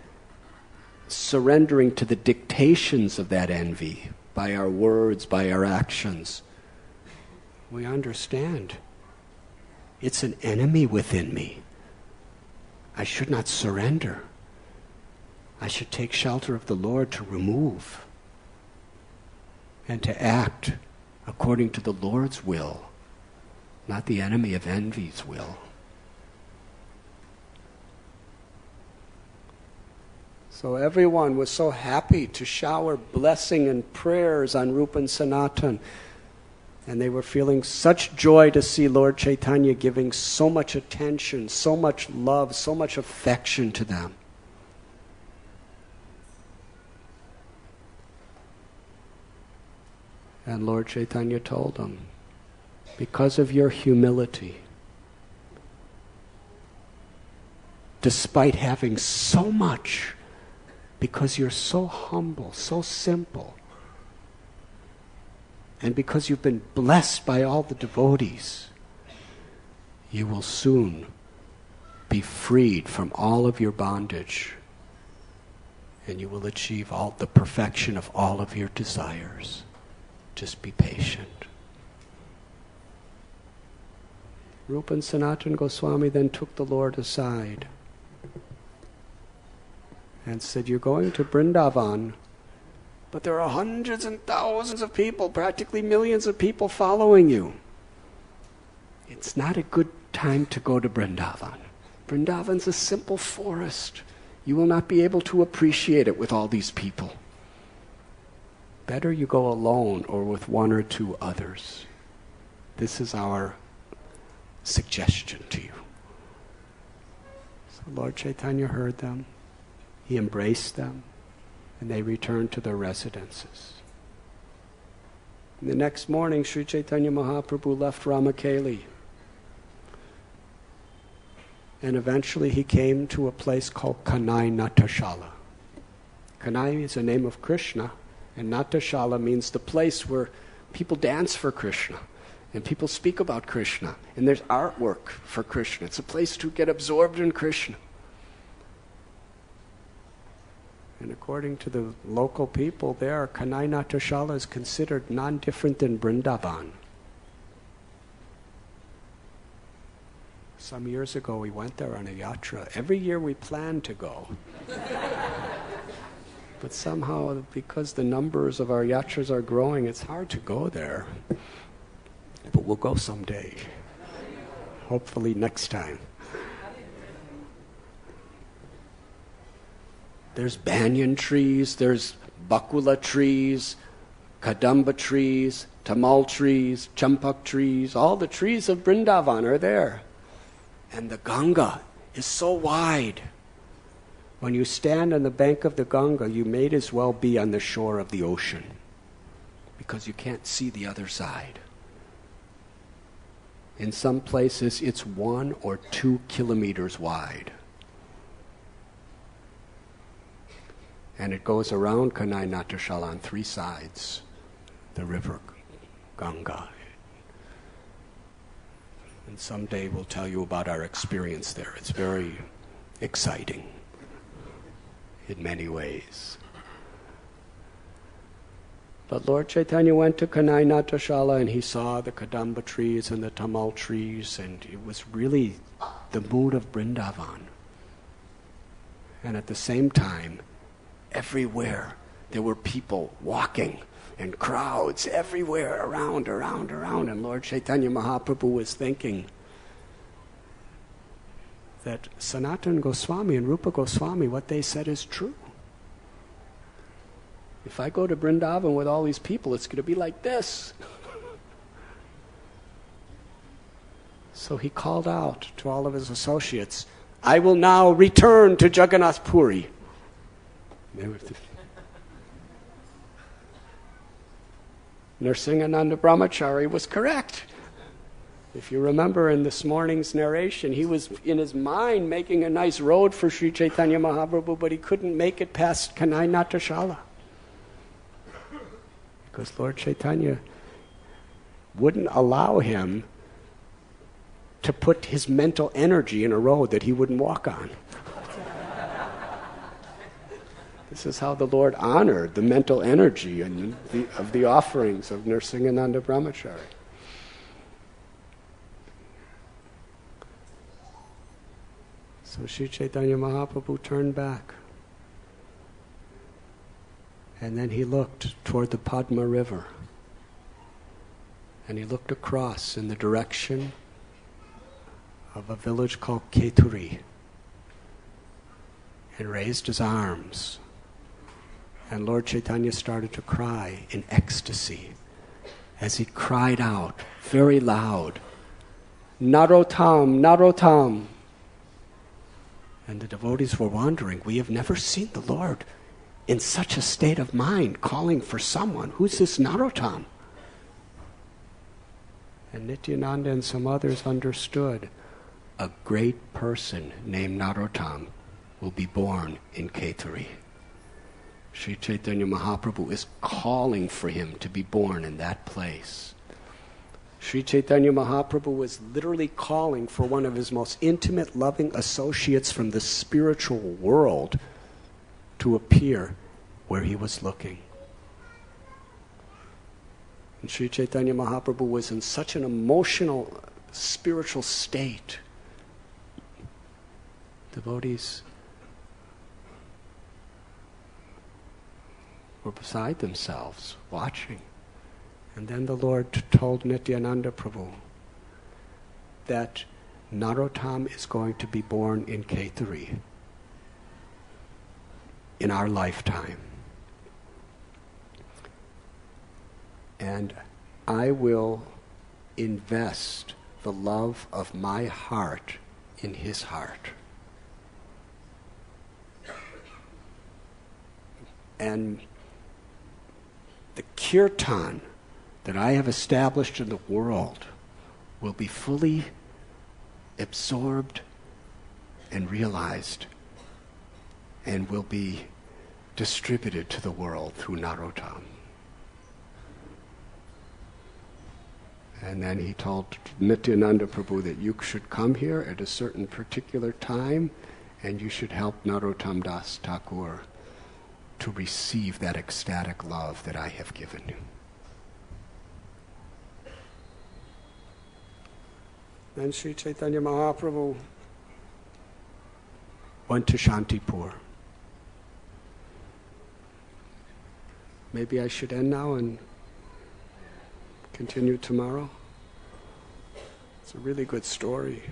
surrendering to the dictations of that envy by our words, by our actions, we understand it's an enemy within me. I should not surrender. I should take shelter of the Lord to remove and to act according to the Lord's will, not the enemy of envy's will. So everyone was so happy to shower blessing and prayers on Rupa and Sanatan. And they were feeling such joy to see Lord Chaitanya giving so much attention, so much love, so much affection to them. And Lord Chaitanya told them, because of your humility, despite having so much, because you're so humble, so simple, and because you've been blessed by all the devotees, you will soon be freed from all of your bondage, and you will achieve all the perfection of all of your desires. Just be patient. Rupa and Sanatana Goswami then took the Lord aside and said, "You're going to Vrindavan, but there are hundreds and thousands of people, practically millions of people following you. It's not a good time to go to Vrindavan. Vrindavan's a simple forest. You will not be able to appreciate it with all these people. Better you go alone or with one or two others. This is our suggestion to you." So Lord Chaitanya heard them. He embraced them, and they returned to their residences. And the next morning, Sri Chaitanya Mahaprabhu left Ramakeli. And eventually he came to a place called Kanai Natashala. Kanai is a name of Krishna, and Natashala means the place where people dance for Krishna, and people speak about Krishna, and there's artwork for Krishna. It's a place to get absorbed in Krishna. And according to the local people there, Kanai Natashala is considered non-different than Vrindavan. Some years ago we went there on a yatra. Every year we plan to go. But somehow, because the numbers of our yatras are growing, it's hard to go there. But we'll go someday. Hopefully next time. There's banyan trees, there's bakula trees, kadamba trees, tamal trees, champak trees. All the trees of Vrindavan are there. And the Ganga is so wide. When you stand on the bank of the Ganga, you may as well be on the shore of the ocean, because you can't see the other side. In some places, it's 1 or 2 kilometers wide. And it goes around Kanai Natashala on 3 sides, the river Ganga. And someday we'll tell you about our experience there. It's very exciting in many ways. But Lord Chaitanya went to Kanai Natashala and he saw the Kadamba trees and the Tamal trees, and it was really the mood of Vrindavan. And at the same time, everywhere there were people walking and crowds everywhere, around. And Lord Chaitanya Mahaprabhu was thinking that Sanatana Goswami and Rupa Goswami, what they said is true. If I go to Vrindavan with all these people, it's going to be like this. So he called out to all of his associates, "I will now return to Jagannath Puri." Nrsingananda Brahmachari was correct. If you remember in this morning's narration, he was in his mind making a nice road for Sri Chaitanya Mahaprabhu, but he couldn't make it past Kanai Natashala. Because Lord Chaitanya wouldn't allow him to put his mental energy in a road that he wouldn't walk on. This is how the Lord honored the mental energy of the offerings of Nrsingananda Brahmachari. So Sri Chaitanya Mahaprabhu turned back. And then he looked toward the Padma River. And he looked across in the direction of a village called Keturi. And raised his arms. And Lord Chaitanya started to cry in ecstasy as he cried out very loud, "Narottam, Narottam." And the devotees were wondering, we have never seen the Lord in such a state of mind, calling for someone. Who's this Narottam? And Nityananda and some others understood, a great person named Narottam will be born in Keturi. Sri Chaitanya Mahaprabhu is calling for him to be born in that place. Sri Chaitanya Mahaprabhu was literally calling for one of his most intimate, loving associates from the spiritual world to appear where he was looking. And Sri Chaitanya Mahaprabhu was in such an emotional spiritual state. Devotees were beside themselves, watching. And then the Lord told Nityananda Prabhu that Narottam is going to be born in K3 in our lifetime. And I will invest the love of my heart in his heart. And the kirtan that I have established in the world will be fully absorbed and realized and will be distributed to the world through Narottam. And then he told Nityananda Prabhu that you should come here at a certain particular time and you should help Narottam Das Thakur to receive that ecstatic love that I have given you. Then Sri Chaitanya Mahaprabhu went to Shantipur. Maybe I should end now and continue tomorrow. It's a really good story.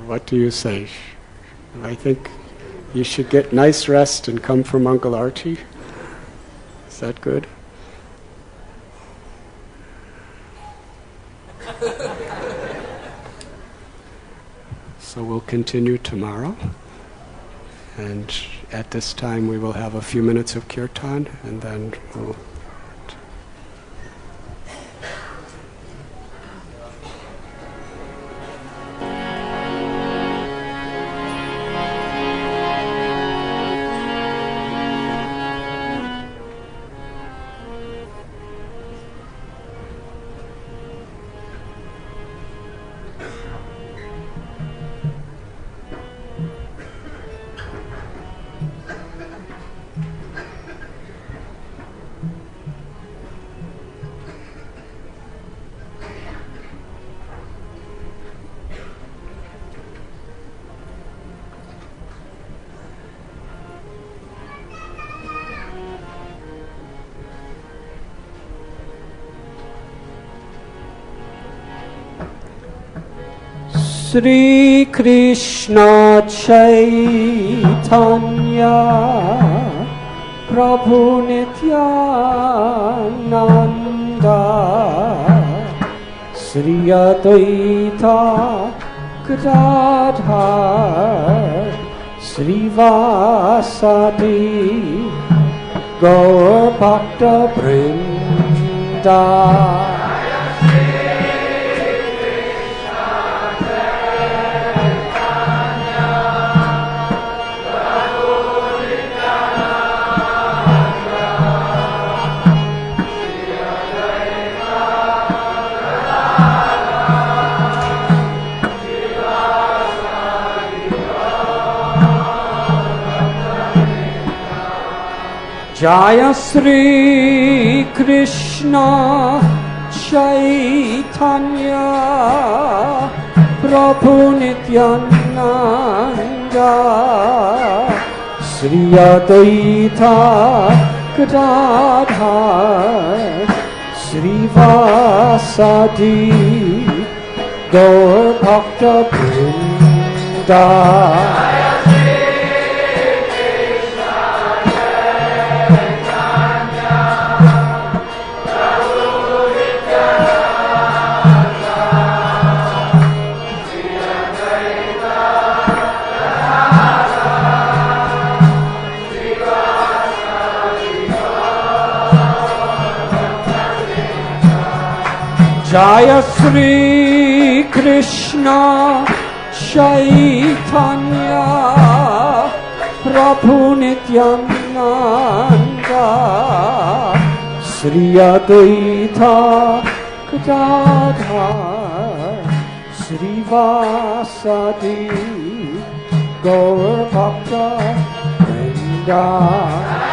What do you say? I think you should get nice rest and come for Mangal Arti. Is that good? So we'll continue tomorrow. And at this time we will have a few minutes of kirtan and then we'll... Sri Krishna Chaitanya Prabhu Nityananda Sri Advaita Gadadhar Sri Vasadi Gaur Bhakta Vrinda Jaya Sri Krishna Chaitanya Prabhu Nityananda Sri Advaita Gadadhar Sri Vasadi Gaur Bhakta Vrinda Jaya Sri Krishna Chaitanya Prabhu Nityananda Sri Advaita Gadadhar Sri Vasadi Gaur Bhakta Vrinda God.